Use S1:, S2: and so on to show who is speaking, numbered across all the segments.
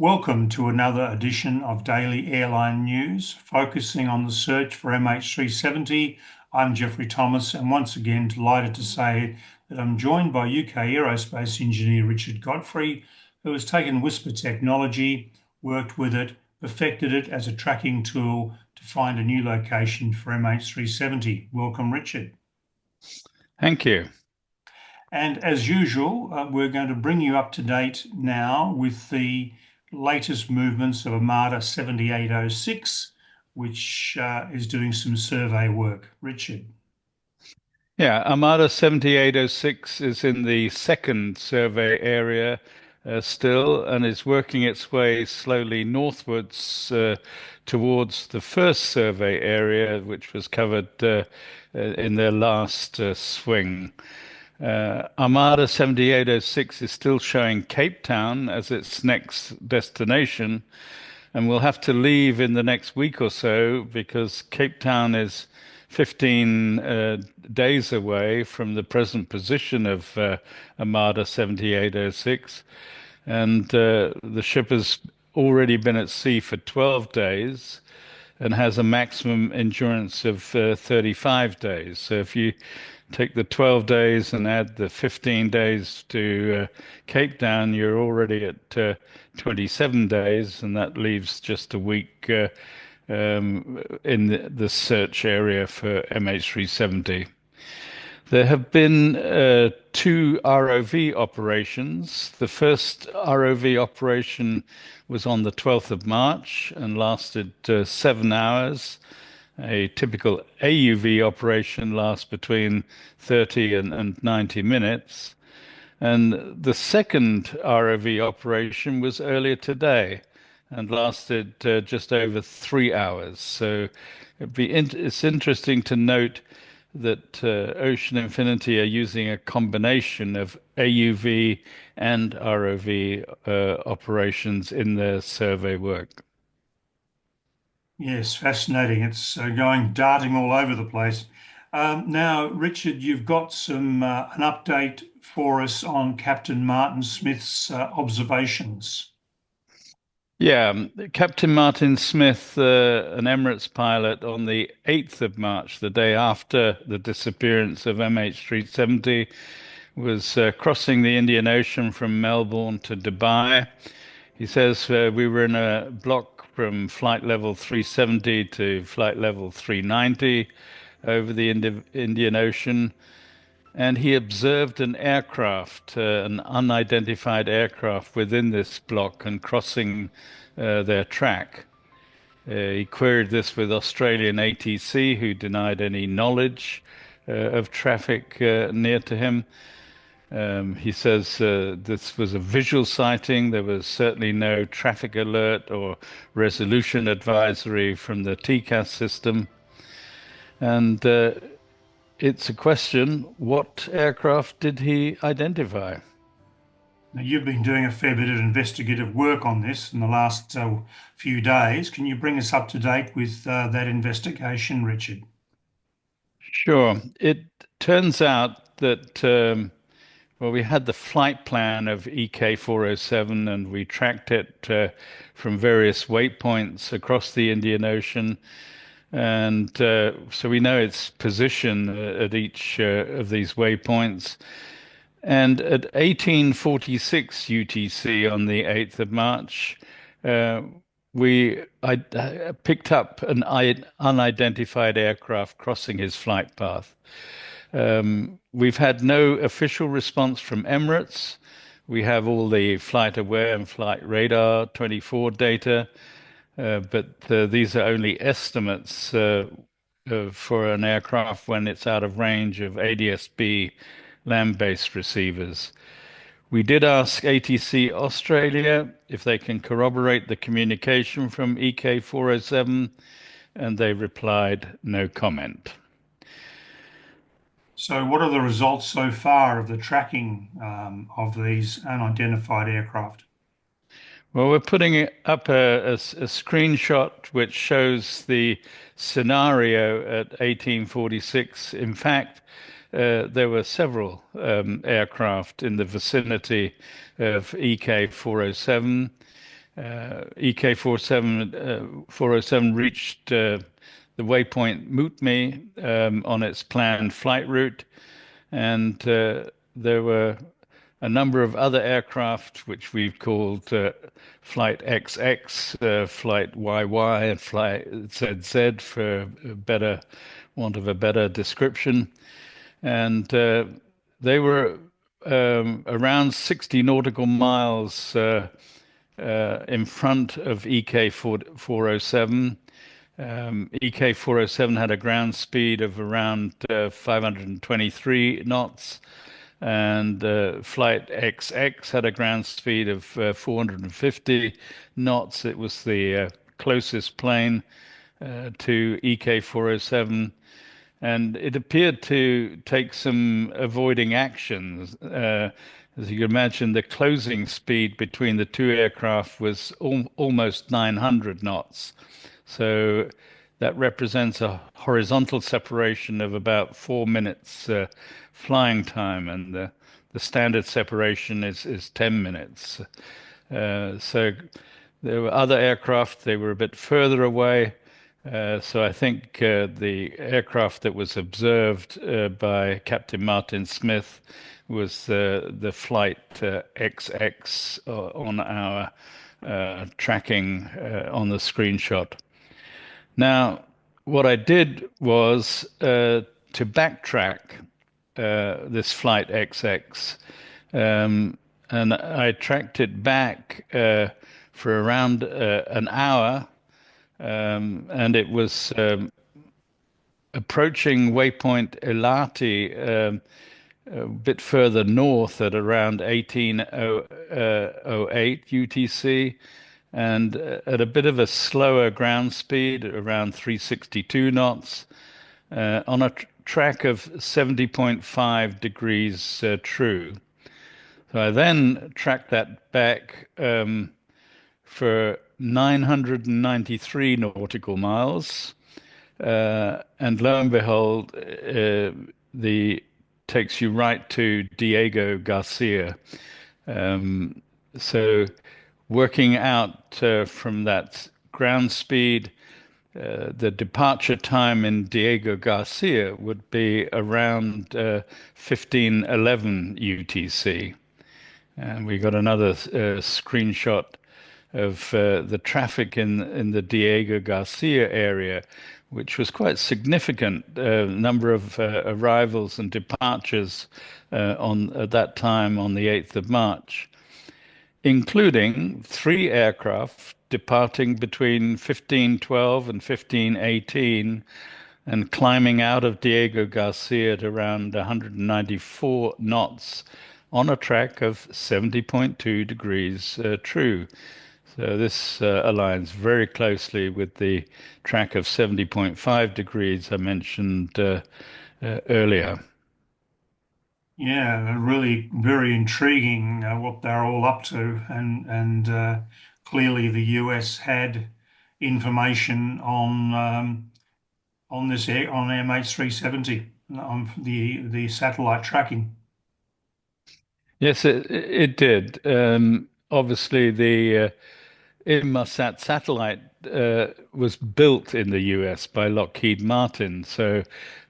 S1: Welcome to another edition of Daily Airline News, focusing on the search for MH370. I'm Jeffrey Thomas, and once again, delighted to say that I'm joined by UK aerospace engineer Richard Godfrey, who has taken Whisper technology, worked with it, perfected it as a tracking tool to find a new location for MH370. Welcome, Richard.
S2: Thank you.
S1: And as usual, we're going to bring you up to date now with the latest movements of Armada 7806, which is doing some survey work. Richard.
S2: Yeah, Armada 7806 is in the second survey area still and is working its way slowly northwards towards the first survey area, which was covered in their last swing. Armada 7806 is still showing Cape Town as its next destination, and we'll have to leave in the next week or so because Cape Town is 15 days away from the present position of Armada 7806, and the ship has already been at sea for 12 days and has a maximum endurance of 35 days. So if you take the 12 days and add the 15 days to Cape Town, you're already at 27 days, and that leaves just a week in the search area for MH370. There have been two ROV operations. The first ROV operation was on the 12th of March and lasted 7 hours. A typical AUV operation lasts between 30 and 90 minutes. And the second ROV operation was earlier today and lasted just over 3 hours. So it's interesting to note that Ocean Infinity are using a combination of AUV and ROV operations in their survey work.
S1: Yes, fascinating. It's darting all over the place. Now, Richard, you've got an update for us on Captain Martin Smith's observations.
S2: Yeah, Captain Martin Smith, an Emirates pilot, on the 8th of March, the day after the disappearance of MH370, was crossing the Indian Ocean from Melbourne to Dubai. He says we were in a block from flight level 370 to flight level 390 over the Indian Ocean, and he observed an aircraft, an unidentified aircraft within this block and crossing their track. He queried this with Australian ATC, who denied any knowledge of traffic near to him. He says this was a visual sighting. There was certainly no traffic alert or resolution advisory from the TCAS system. And it's a question, what aircraft did he identify?
S1: Now, you've been doing a fair bit of investigative work on this in the last few days. Can you bring us up to date with that investigation, Richard?
S2: Sure. It turns out that, well, we had the flight plan of EK407 and we tracked it from various waypoints across the Indian Ocean. And so we know its position at each of these waypoints. And at 1846 UTC on the 8th of March, uh, I picked up an unidentified aircraft crossing his flight path. We've had no official response from Emirates. We have all the flight aware and flight radar 24 data, but these are only estimates for an aircraft when it's out of range of ADS-B land-based receivers. We did ask ATC Australia if they can corroborate the communication from EK407, and they replied no comment.
S1: So, what are the results so far of the tracking of these unidentified aircraft?
S2: Well, we're putting up a screenshot which shows the scenario at 1846. In fact, there were several aircraft in the vicinity of EK407. EK 407 reached the waypoint Mutmi on its planned flight route, and there were a number of other aircraft which we've called Flight XX, Flight YY, and Flight ZZ for a better want of a better description. And they were around 60 nautical miles in front of EK 407. EK 407 had a ground speed of around 523 knots, and Flight XX had a ground speed of 450 knots. It was the closest plane to EK 407, and it appeared to take some avoiding actions. As you can imagine, the closing speed between the two aircraft was almost 900 knots. So that represents a horizontal separation of about 4 minutes flying time, and the standard separation is 10 minutes. So there were other aircraft, they were a bit further away. So I think the aircraft that was observed by Captain Martin Smith was the Flight XX on our tracking on the screenshot. Now, what I did was to backtrack this Flight XX, and I tracked it back for around an hour, and it was approaching waypoint Elati a bit further north at around 1808 UTC, and at a bit of a slower ground speed, around 362 knots, on a track of 70.5 degrees true. So I then tracked that back for 993 nautical miles, and lo and behold, the takes you right to Diego Garcia. So working out from that ground speed, the departure time in Diego Garcia would be around 1511 UTC. And we got another screenshot of the traffic in the Diego Garcia area, which was quite significant. Number of arrivals and departures on at that time on the 8th of March, including 3 aircraft departing between 1512 and 1518 and climbing out of Diego Garcia at around 194 knots on a track of 70.2 degrees true. So this aligns very closely with the track of 70.5 degrees I mentioned earlier.
S1: Yeah, really very intriguing what they're all up to, and clearly the US had information on this on MH370 on the satellite tracking.
S2: Yes, it did. Obviously, the Inmarsat satellite was built in the US by Lockheed Martin, so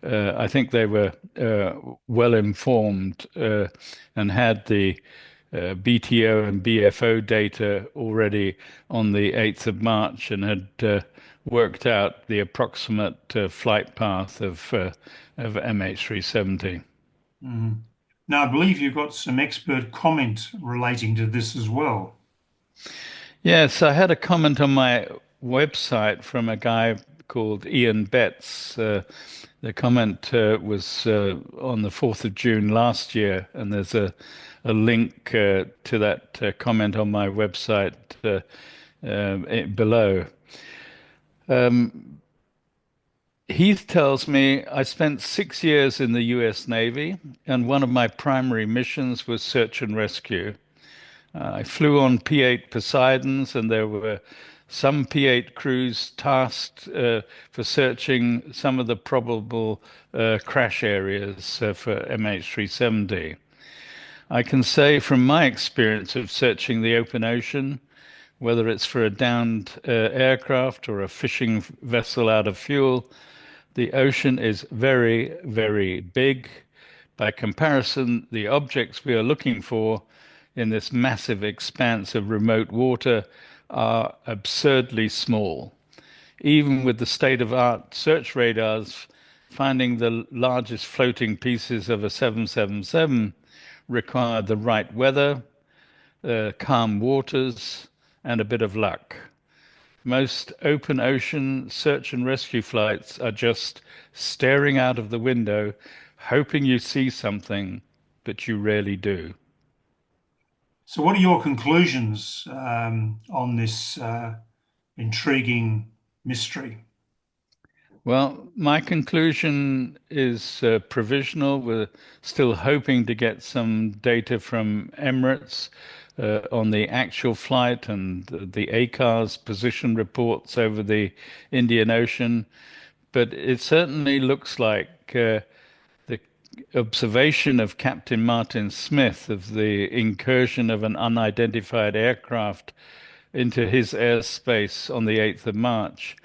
S2: I think they were well informed and had the BTO and BFO data already on the 8th of March and had worked out the approximate flight path of MH370.
S1: Mhm. Now, I believe you've got some expert comment relating to this as well.
S2: Yes, I had a comment on my website from a guy called Ian Betts. The comment was on the 4th of June last year, and there's a link to that comment on my website below. He tells me I spent 6 years in the US Navy, and one of my primary missions was search and rescue. I flew on P-8 Poseidons, and there were some P-8 crews tasked for searching some of the probable crash areas for MH370. I can say from my experience of searching the open ocean, whether it's for a downed aircraft or a fishing vessel out of fuel. The ocean is very, very big. By comparison, the objects we are looking for in this massive expanse of remote water are absurdly small. Even with the state-of-art search radars, finding the largest floating pieces of a 777 required the right weather, calm waters, and a bit of luck. Most open ocean search and rescue flights are just staring out of the window, hoping you see something, but you rarely do.
S1: So, what are your conclusions on this intriguing mystery?
S2: Well, my conclusion is provisional. We're still hoping to get some data from Emirates on the actual flight and the ACAR's position reports over the Indian Ocean. But it certainly looks like the observation of Captain Martin Smith of the incursion of an unidentified aircraft into his airspace on the 8th of March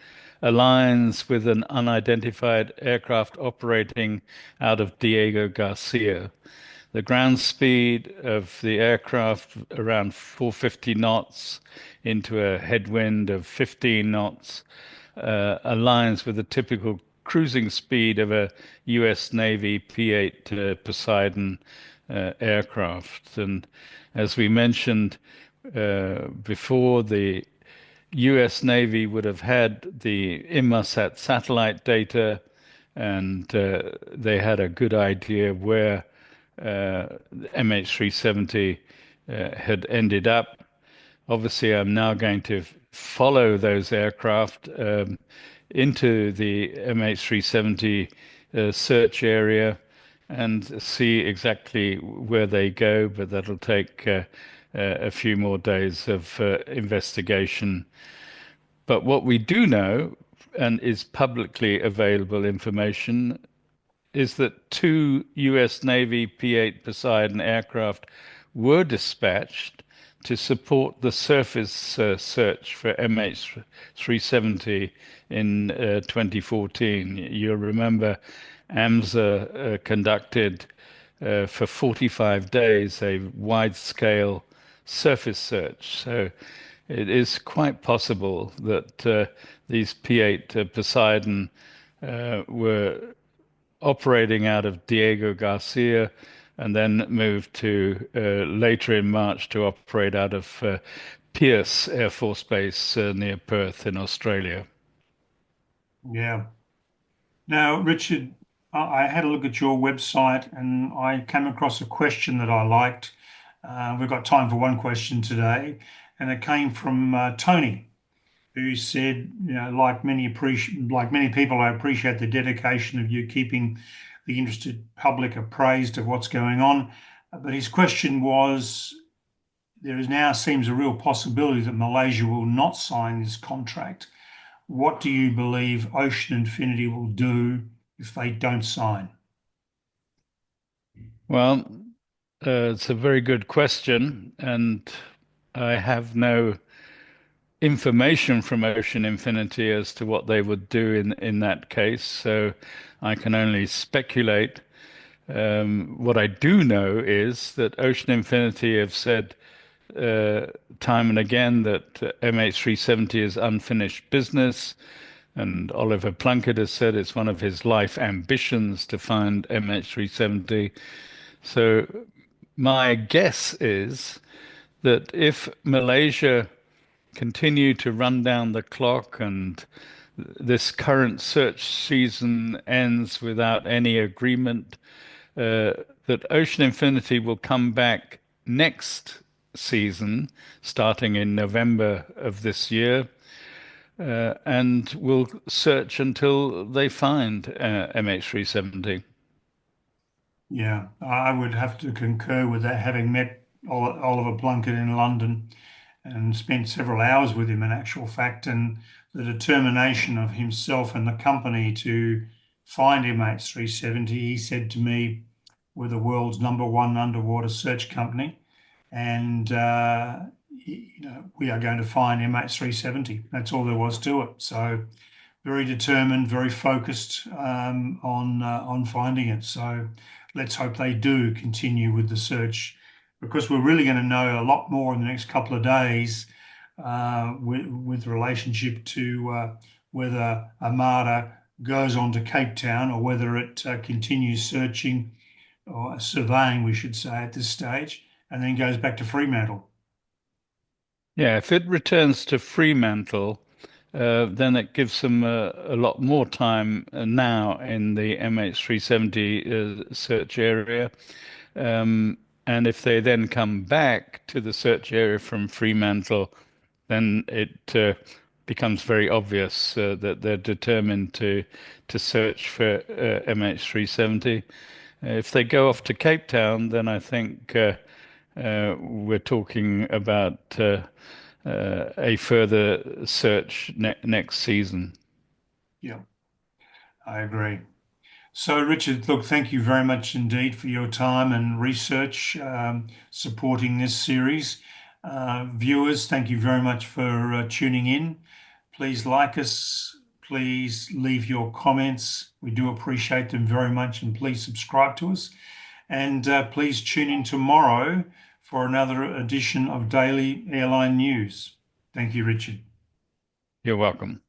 S2: aligns with an unidentified aircraft operating out of Diego Garcia. The ground speed of the aircraft around 450 knots into a headwind of 15 knots aligns with the typical cruising speed of a US Navy P-8 Poseidon aircraft. And as we mentioned before, the US Navy would have had the Inmarsat satellite data, and they had a good idea where MH370 had ended up. Obviously, I'm now going to follow those aircraft into the MH370 search area and see exactly where they go, but that'll take a few more days of investigation. But what we do know, and is publicly available information, is that two US Navy P-8 Poseidon aircraft were dispatched to support the surface search for MH370 in 2014. You'll remember AMSA conducted for 45 days a wide-scale surface search. So it is quite possible that these P-8 Poseidon were operating out of Diego Garcia and then moved to later in March to operate out of Pierce Air Force Base near Perth in Australia.
S1: Yeah. Now, Richard, I had a look at your website and I came across a question that I liked. We've got time for one question today, and it came from Tony, who said, like many people, I appreciate the dedication of you keeping the interested public appraised of what's going on. But his question was, there is now seems a real possibility that Malaysia will not sign this contract. What do you believe Ocean Infinity will do if they don't sign?
S2: Well, it's a very good question, and I have no information from Ocean Infinity as to what they would do in that case, so I can only speculate. What I do know is that Ocean Infinity have said time and again that MH370 is unfinished business, and Oliver Plunkett has said it's one of his life ambitions to find MH370. So my guess is that if Malaysia continue to run down the clock and this current search season ends without any agreement, that Ocean Infinity will come back next season, starting in November of this year, and will search until they find MH370.
S1: Yeah, I would have to concur with that, having met Oliver Plunkett in London and spent several hours with him in actual fact, and the determination of himself and the company to find MH370. He said to me, we're the world's number one underwater search company. And we are going to find MH370. That's all there was to it. So very determined, very focused on finding it. So let's hope they do continue with the search, because we're really going to know a lot more in the next couple of days with relationship to whether Armada goes on to Cape Town or whether it continues searching or surveying, we should say, at this stage, and then goes back to Fremantle.
S2: Yeah, if it returns to Fremantle, then it gives them a lot more time now in the MH370 search area. And if they then come back to the search area from Fremantle, then it becomes very obvious that they're determined to search for MH370. If they go off to Cape Town, then I think we're talking about a further search next season.
S1: Yeah, I agree. So, Richard, look, thank you very much indeed for your time and research supporting this series. Viewers, thank you very much for tuning in. Please like us. Please leave your comments. We do appreciate them very much. And please subscribe to us. And please tune in tomorrow for another edition of Daily Airline News. Thank you, Richard.
S2: You're welcome.